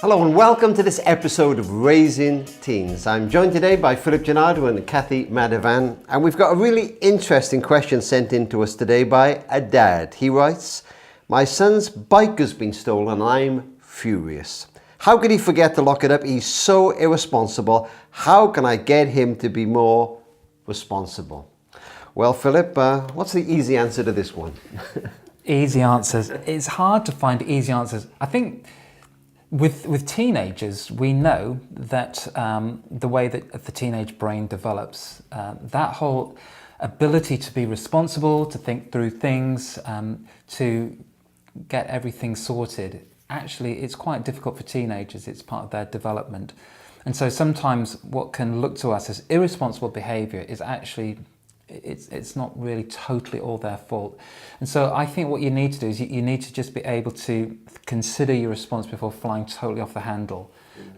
Hello and welcome to this episode of Raising Teens. I'm joined today by Philip Jinadu and Cathy Madavan, and we've got a really interesting question sent in to us today by a dad. He writes, "My son's bike has been stolen and I'm furious. How could he forget to lock it up? He's so irresponsible. How can I get him to be more responsible?" Well, Philip, what's the easy answer to this one? Easy answers. It's hard to find easy answers. I think with teenagers, we know that the way that the teenage brain develops, that whole ability to be responsible, to think through things, to get everything sorted, actually it's quite difficult for teenagers. It's part of their development. And so sometimes what can look to us as irresponsible behaviour is actually it's not really totally all their fault. And so I think what you need to do is you need to just be able to consider your response before flying totally off the handle.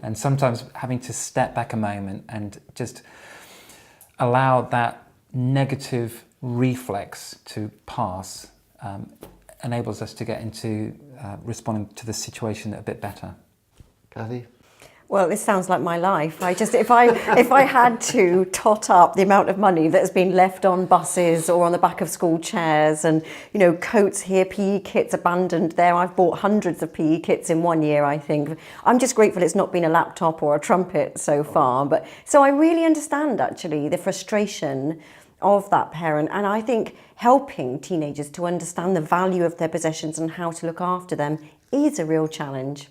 And sometimes having to step back a moment and just allow that negative reflex to pass enables us to get into responding to the situation a bit better. Cathy? Well, this sounds like my life. If I had to tot up the amount of money that has been left on buses or on the back of school chairs, and coats here, PE kits abandoned there. I've bought hundreds of PE kits in 1 year, I think. I'm just grateful it's not been a laptop or a trumpet so far. But so I really understand actually the frustration of that parent, and I think helping teenagers to understand the value of their possessions and how to look after them is a real challenge.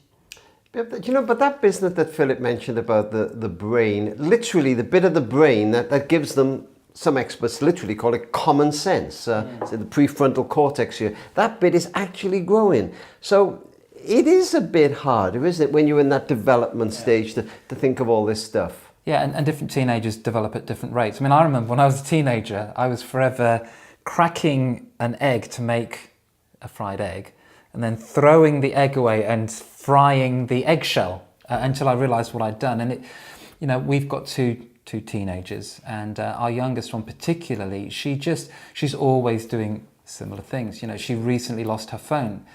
But that business that Philip mentioned about the brain, literally the bit of the brain that gives them, some experts literally call it common sense, so the prefrontal cortex here, that bit is actually growing. So it is a bit harder, isn't it, when you're in that development stage to think of all this stuff? Yeah, and different teenagers develop at different rates. I mean, I remember when I was a teenager, I was forever cracking an egg to make a fried egg, and then throwing the egg away and frying the eggshell until I realised what I'd done. And we've got two teenagers, and our youngest one particularly, she's always doing similar things. She recently lost her phone.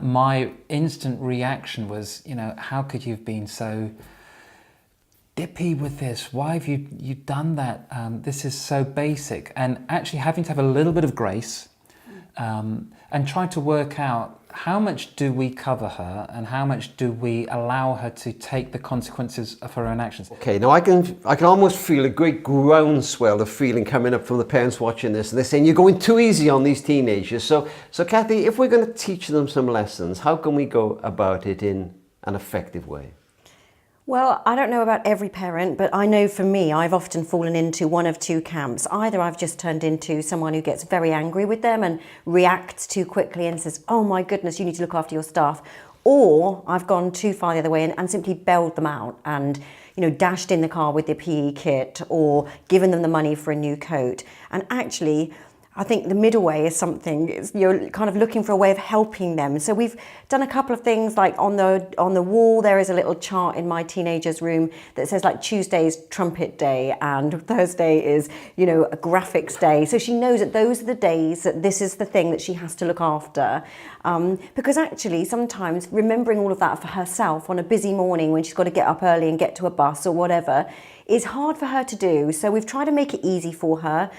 My instant reaction was, how could you have been so dippy with this? Why have you done that? This is so basic. And actually having to have a little bit of grace, and try to work out how much do we cover her and how much do we allow her to take the consequences of her own actions. Okay, now I can almost feel a great groundswell of feeling coming up from the parents watching this, and they're saying you're going too easy on these teenagers. So Cathy, if we're going to teach them some lessons, how can we go about it in an effective way? Well, I don't know about every parent, but I know for me, I've often fallen into one of two camps. Either I've just turned into someone who gets very angry with them and reacts too quickly and says, "Oh my goodness, you need to look after your staff." Or I've gone too far the other way and simply bailed them out and, dashed in the car with their PE kit or given them the money for a new coat. And actually, I think the middle way is you're kind of looking for a way of helping them. So we've done a couple of things, like on the wall there is a little chart in my teenager's room that says like Tuesday's trumpet day and Thursday is, a graphics day. So she knows that those are the days that this is the thing that she has to look after. Because actually sometimes remembering all of that for herself on a busy morning when she's got to get up early and get to a bus or whatever is hard for her to do. So we've tried to make it easy for her.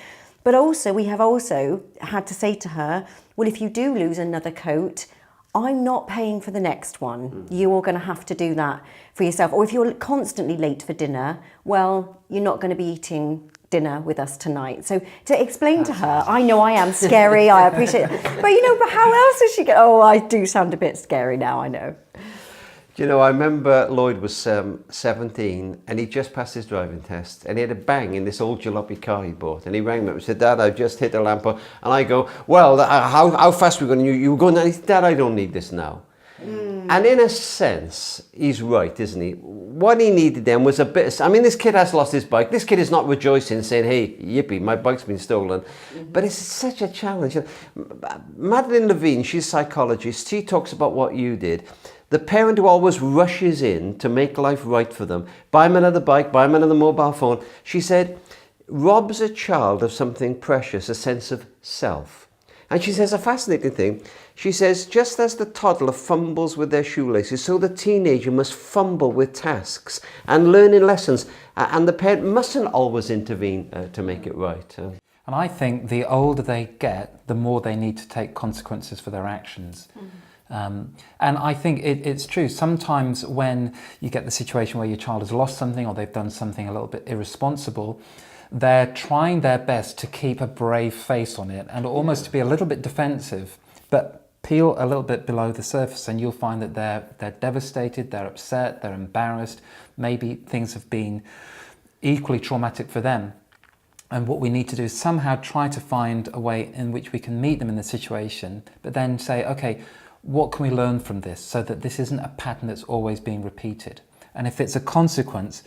But also, we have also had to say to her, well, if you do lose another coat, I'm not paying for the next one. You are going to have to do that for yourself. Or if you're constantly late for dinner, well, you're not going to be eating dinner with us tonight. So to explain to her, I know I am scary, I appreciate it. But how else is she going? Oh, I do sound a bit scary now, I know. I remember Lloyd was 17 and he just passed his driving test and he had a bang in this old jalopy car he bought, and he rang me up and said, "Dad, I've just hit a lamp." And I go, "Well, how fast are we going?" You were going, and he said, "Dad, I don't need this now." And in a sense, he's right, isn't he? What he needed then was a bit this kid has lost his bike. This kid is not rejoicing saying, "Hey, yippee, my bike's been stolen." But it's such a challenge. Madeline Levine, she's a psychologist, she talks about what you did. The parent who always rushes in to make life right for them, buy them another bike, buy them another mobile phone, she said, robs a child of something precious, a sense of self. And she says a fascinating thing. She says, just as the toddler fumbles with their shoelaces, so the teenager must fumble with tasks and learning lessons. And the parent mustn't always intervene to make it right. And I think the older they get, the more they need to take consequences for their actions. And I think it's true. Sometimes when you get the situation where your child has lost something or they've done something a little bit irresponsible, they're trying their best to keep a brave face on it and almost to be a little bit defensive, but peel a little bit below the surface and you'll find that they're devastated, they're upset, they're embarrassed. Maybe things have been equally traumatic for them. And what we need to do is somehow try to find a way in which we can meet them in the situation, but then say, okay, what can we learn from this so that this isn't a pattern that's always being repeated? And if it's a consequence,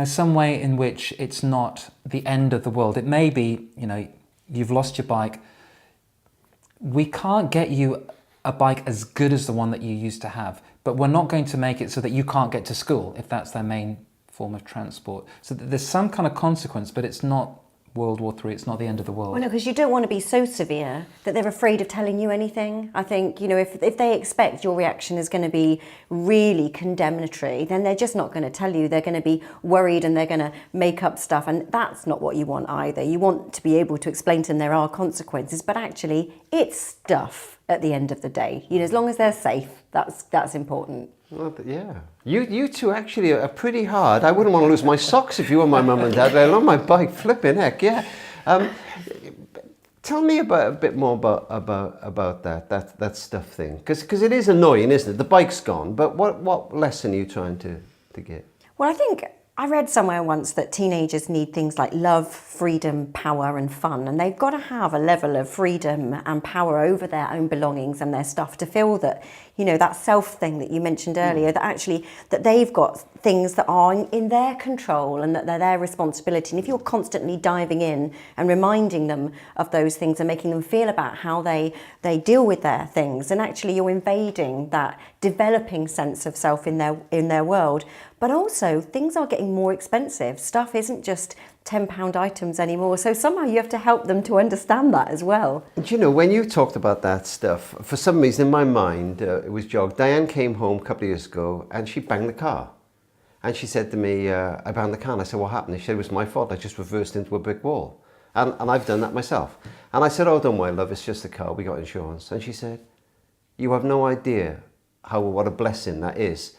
some way in which it's not the end of the world. It may be, you've lost your bike. We can't get you a bike as good as the one that you used to have, but we're not going to make it so that you can't get to school if that's their main form of transport. So there's some kind of consequence, but it's not World War III, it's not the end of the world. Well, no, because you don't want to be so severe that they're afraid of telling you anything. I think, if they expect your reaction is going to be really condemnatory, then they're just not going to tell you. They're going to be worried and they're going to make up stuff. And that's not what you want either. You want to be able to explain to them there are consequences, but actually it's stuff at the end of the day. As long as they're safe, that's important. Well, yeah. You two actually are pretty hard. I wouldn't want to lose my socks if you were my mum and dad, let alone my bike. Flipping heck, yeah. Tell me a bit more about that stuff thing. Because it is annoying, isn't it? The bike's gone, but what lesson are you trying to get? Well, I think I read somewhere once that teenagers need things like love, freedom, power and fun, and they've got to have a level of freedom and power over their own belongings and their stuff to feel that, that self thing that you mentioned earlier, that actually that they've got things that are in their control and that they're their responsibility. And if you're constantly diving in and reminding them of those things and making them feel about how they deal with their things, and actually you're invading that developing sense of self in their world. But also things are getting more expensive. Stuff isn't just £10 items anymore. So somehow you have to help them to understand that as well. And when you talked about that stuff, for some reason in my mind, it was jogged. Diane came home a couple of years ago and she banged the car. And she said to me, I banged the car. And I said, what happened? She said, it was my fault. I just reversed into a brick wall. And I've done that myself. And I said, oh, don't worry, love, it's just a car. We got insurance. And she said, you have no idea what a blessing that is.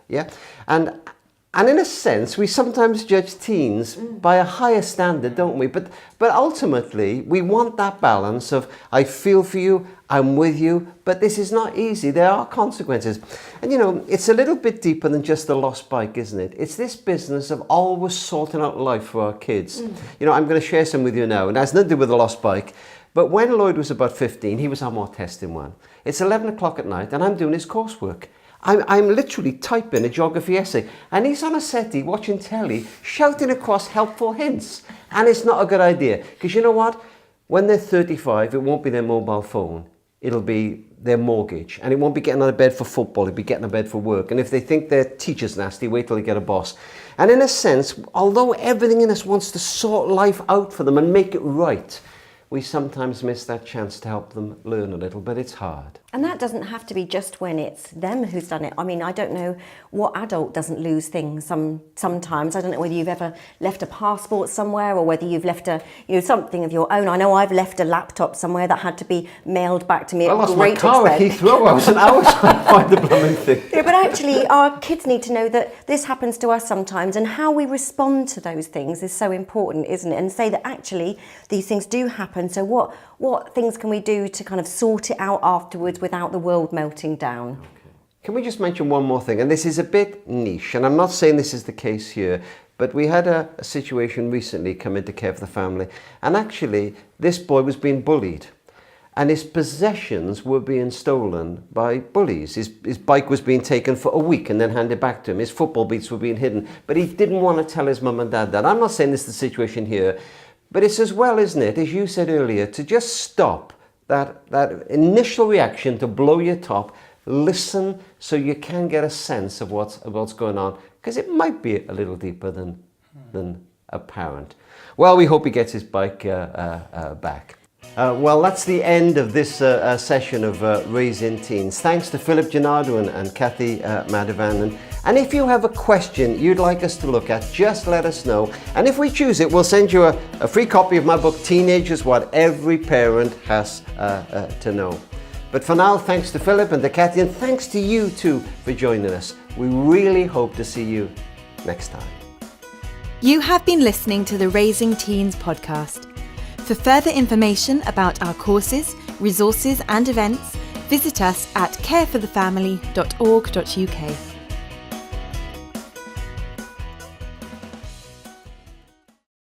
Yeah. And in a sense, we sometimes judge teens by a higher standard, don't we? But ultimately, we want that balance of, I feel for you, I'm with you, but this is not easy. There are consequences. And it's a little bit deeper than just the lost bike, isn't it? It's this business of always sorting out life for our kids. I'm going to share some with you now, and it has nothing to do with the lost bike. But when Lloyd was about 15, he was on more testing one. It's 11 o'clock at night, and I'm doing his coursework. I'm literally typing a geography essay, and he's on a settee watching telly, shouting across helpful hints. And it's not a good idea, because you know what? When they're 35, it won't be their mobile phone. It'll be their mortgage, and it won't be getting out of bed for football. It'll be getting out of bed for work. And if they think their teacher's nasty, wait till they get a boss. And in a sense, although everything in us wants to sort life out for them and make it right, we sometimes miss that chance to help them learn a little, but it's hard. And that doesn't have to be just when it's them who's done it. I mean, I don't know what adult doesn't lose things sometimes. I don't know whether you've ever left a passport somewhere or whether you've left something of your own. I know I've left a laptop somewhere that had to be mailed back to me. I lost my car at Heathrow. I was an hour trying to find the blooming thing. Yeah, but actually, our kids need to know that this happens to us sometimes, and how we respond to those things is so important, isn't it? And say that actually these things do happen. So what things can we do to kind of sort it out afterwards without the world melting down? Okay. Can we just mention one more thing? And this is a bit niche, and I'm not saying this is the case here, but we had a situation recently come into care for the family, and actually this boy was being bullied, and his possessions were being stolen by bullies. His bike was being taken for a week and then handed back to him. His football boots were being hidden, but he didn't want to tell his mum and dad that. I'm not saying this is the situation here, but it's as well, isn't it, as you said earlier, to just stop that initial reaction to blow your top, listen so you can get a sense of what's going on, because it might be a little deeper than apparent. Well, we hope he gets his bike back. Well, that's the end of this session of Raising Teens. Thanks to Philip Jinadu and Cathy Madavan. And if you have a question you'd like us to look at, just let us know. And if we choose it, we'll send you a free copy of my book, Teenagers, What Every Parent Has to Know. But for now, thanks to Philip and to Cathy, and thanks to you too for joining us. We really hope to see you next time. You have been listening to the Raising Teens podcast. For further information about our courses, resources and events, visit us at careforthefamily.org.uk.